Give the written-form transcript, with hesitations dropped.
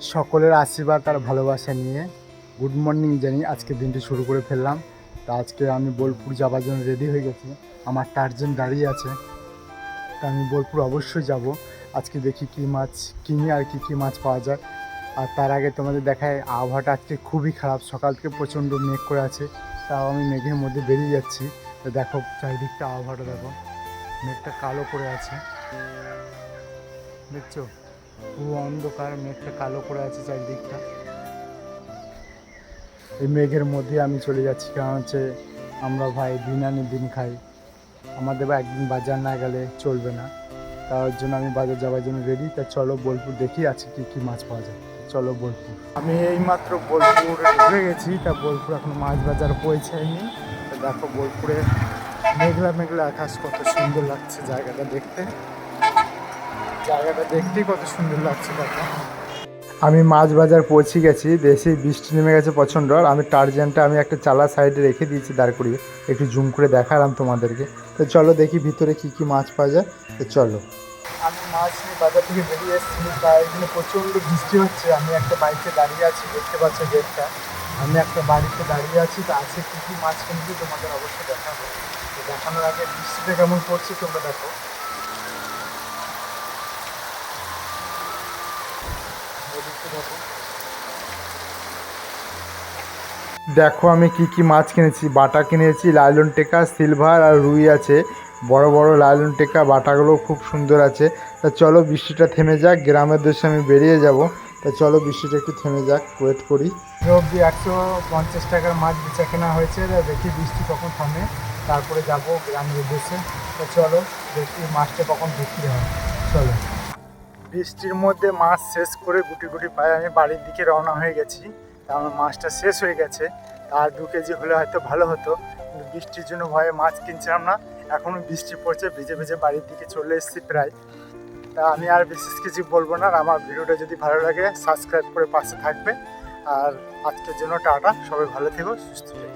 সকলের আশীর্বাদ আর ভালোবাসা নিয়ে গুড মর্নিং জানি আজকে দিনটি শুরু করে ফেললাম। তা আজকে আমি বোলপুর যাওয়ার জন্য রেডি হয়ে গেছি, আমার টার্জেন দাঁড়িয়ে আছে। তা আমি বোলপুর অবশ্যই যাব। আজকে দেখি কী মাছ কিনি আর কী মাছ পাওয়া যায়। আর তার আগে তোমাদের দেখায় আবহাওয়াটা আজকে খুবই খারাপ, সকাল থেকে প্রচণ্ড মেঘ করে আছে। তাও আমি মেঘের মধ্যে বেরিয়ে যাচ্ছি। তো দেখো চারিদিকটা আবহাওয়াটা দেখো, মেঘটা কালো করে আছে, দেখছো? পুরো অন্ধকার, মেঘটা কালো করে আছে চারিদিকটা। এই মেঘের মধ্যে আমি চলে যাচ্ছি, কারণ হচ্ছে আমরা ভাই দিন আনি দিন খাই, আমাদের বা একদিন বাজার না গেলে চলবে না। তার জন্য আমি বাজার যাওয়ার জন্য রেডি। তা চলো বোলপুর দেখি আছে কী মাছ পাওয়া যায়। চলো বোলপুর। আমি এইমাত্র বোলপুর ঢুকে গেছি। তা বোলপুর এখন মাছ বাজার পৌঁছায়নি। তো দেখো বোলপুরে মেঘলা মেঘলা আকাশ, কত সুন্দর লাগছে জায়গাটা দেখতে। জায়গাটা দেখতেই কত সুন্দর লাগছে দেখো। আমি মাছ বাজার পৌঁছে গেছি, দেশে বৃষ্টি নেমে গেছে প্রচণ্ড। আর আমি টার্জেনটা আমি একটা চালা সাইডে রেখে দিয়েছি দাঁড় করিয়ে, একটু জুম করে দেখালাম তোমাদেরকে। তো চলো দেখি ভিতরে কী মাছ পাওয়া যায়। তো চলো। আমি মাছ নিয়ে বাজার থেকে বেরিয়ে এসেছি, তাই এখানে প্রচণ্ড বৃষ্টি হচ্ছে। আমি একটা বাইকে দাঁড়িয়ে আছি, দেখতে পাচ্ছি গেটটা। আমি একটা বাড়িতে দাঁড়িয়ে আছি, তা আছে কী মাছ কিনেছি তোমাদের অবশ্যই দেখাবো। তো দেখানোর আগে বৃষ্টিটা কেমন পড়ছে তোমরা দেখো। দেখো দেখো আমি কি মাছ কিনেছি। বাটা কিনেছি, লাইলন টেকা, সিলভার আর রুই আছে। বড় বড় লাইলন টেকা বাটাগুলো খুব সুন্দর আছে। তা চলো বৃষ্টিটা থেমে যাক, গ্রামের দেশে আমি বেরিয়ে যাব। তা চলো বৃষ্টিটা একটু থেমে যাক, ওয়েট করি। অবধি 150 টাকার মাছ বেচা কেনা হয়েছে। দেখি বৃষ্টি কখন থামে, তারপরে যাব গ্রামের দেশে। তো চলো দেখি মাছটা কখন বিক্রি হয়। চলো। বৃষ্টির মধ্যে মাছ শেষ করে গুটি গুটি পায়ে আমি বাড়ির দিকে রওনা হয়ে গেছি। তা আমার মাছটা শেষ হয়ে গেছে। আর 2 কেজি হলে হয়তো ভালো হতো, কিন্তু বৃষ্টির জন্য ভয়ে মাছ কিনছিলাম না। এখনও বৃষ্টি পড়ছে, ভিজে ভিজে বাড়ির দিকে চলে এসেছি প্রায়। তা আমি আর বিশেষ কিছু বলবো না। আর আমার ভিডিওটা যদি ভালো লাগে সাবস্ক্রাইব করে পাশে থাকবে। আর আজকের জন্য টাটা, সবাই ভালো থেকো, সুস্থ থেকো।